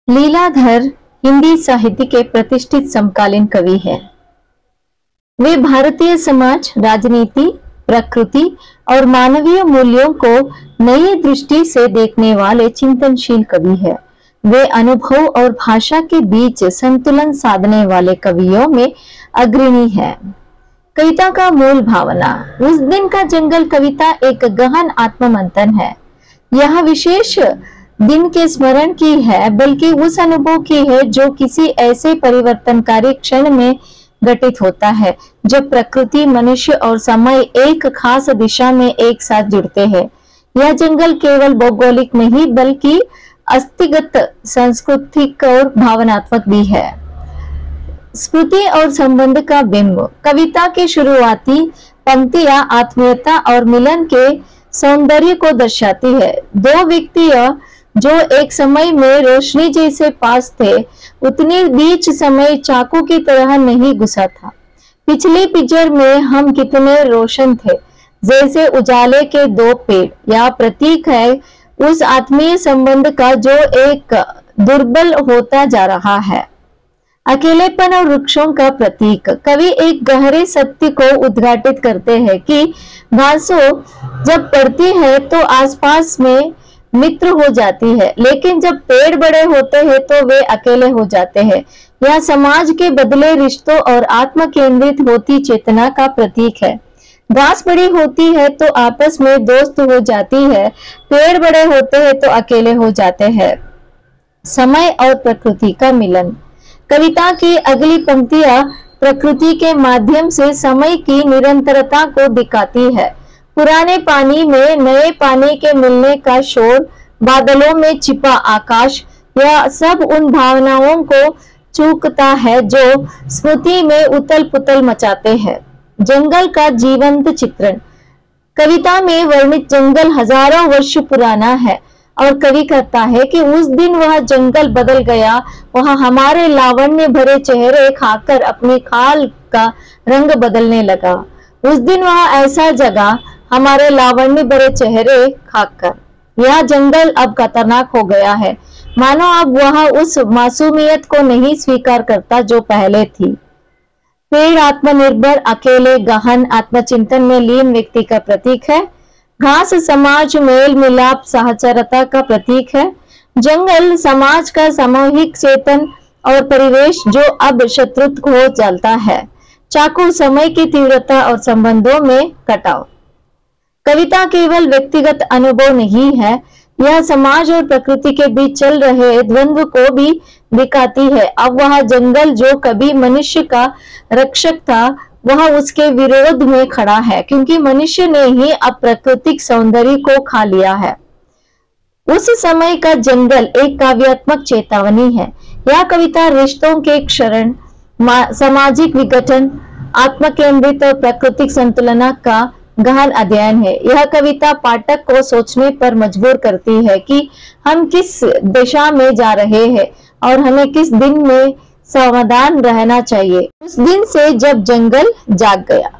लीलाधर हिंदी साहित्य के प्रतिष्ठित समकालीन कवि हैं। वे भारतीय समाज, राजनीति, प्रकृति और मानवीय मूल्यों को नई दृष्टि से देखने वाले चिंतनशील कवि हैं। वे अनुभव और भाषा के बीच संतुलन साधने वाले कवियों में अग्रणी हैं। कविता का मूल भावना। उस दिन का जंगल कविता एक गहन आत्ममंथन है। यह विशेष दिन के स्मरण की है, बल्कि उस अनुभव की है जो किसी ऐसे परिवर्तनकारी क्षण में घटित होता है जब प्रकृति, मनुष्य और समय एक खास दिशा में एक साथ जुड़ते हैं। यह जंगल केवल भौगोलिक नहीं बल्कि अस्तिगत, सांस्कृतिक और भावनात्मक भी है। स्मृति और संबंध का बिंब। कविता की शुरुआती पंक्तियां आत्मीयता और मिलन के सौंदर्य को दर्शाती है। दो व्यक्तियां जो एक समय में रोशनी जैसे पास थे, उतनी बीच समय चाकू की तरह नहीं घुसा था। पिछली पिक्चर में हम कितने रोशन थे, जैसे उजाले के दो पेड़ या प्रतीक है उस आत्मीय संबंध का जो एक दुर्बल होता जा रहा है। अकेलेपन और वृक्षों का प्रतीक। कवि एक गहरे सत्य को उद्घाटित करते हैं कि घासों जब पड़ती है तो आसपास में मित्र हो जाती है, लेकिन जब पेड़ बड़े होते हैं तो वे अकेले हो जाते हैं। यह समाज के बदले रिश्तों और आत्म केंद्रित होती चेतना का प्रतीक है। घास बड़ी होती है तो आपस में दोस्त हो जाती है, पेड़ बड़े होते हैं तो अकेले हो जाते हैं। समय और प्रकृति का मिलन। कविता की अगली पंक्तियां प्रकृति के माध्यम से समय की निरंतरता को दिखाती है। पुराने पानी में नए पानी के मिलने का शोर, बादलों में छिपा आकाश, यह सब उन भावनाओं को चूकता है जो स्मृति में उथल पुथल मचाते हैं। जंगल का जीवंत चित्रण। कविता में वर्णित जंगल हजारों वर्ष पुराना है और कवि कहता है कि उस दिन वह जंगल बदल गया। वह हमारे लावण्य भरे चेहरे खाकर अपनी खाल का रंग बदलने लगा। उस दिन वह ऐसा जगह हमारे लावण्य भरे चेहरे खाकर। यह जंगल अब खतरनाक हो गया है, मानो अब वह उस मासूमियत को नहीं स्वीकार करता जो पहले थी। पेड़ आत्मनिर्भर, अकेले, गहन आत्मचिंतन में लीन व्यक्ति का प्रतीक है। घास समाज, मेल मिलाप, साहचर्यता का प्रतीक है। जंगल समाज का सामूहिक चेतन और परिवेश जो अब शत्रुत्व हो चलता है। चाकू समय की तीव्रता और संबंधों में कटाव। कविता केवल व्यक्तिगत अनुभव नहीं है, यह समाज और प्रकृति के बीच चल रहे द्वंद्व को भी दिखाती है। अब वह जंगल जो कभी मनुष्य का रक्षक था, वह उसके विरोध में खड़ा है, क्योंकि मनुष्य ने ही अब प्राकृतिक सौंदर्य को खा लिया है। उस समय का जंगल एक काव्यात्मक चेतावनी है। यह कविता रिश्तों के क्षरण, सामाजिक विघटन, आत्म केंद्रित और प्राकृतिक संतुलन का गहन अध्ययन है। यह कविता पाठक को सोचने पर मजबूर करती है कि हम किस दिशा में जा रहे हैं और हमें किस दिन में सावधान रहना चाहिए। उस दिन से जब जंगल जाग गया।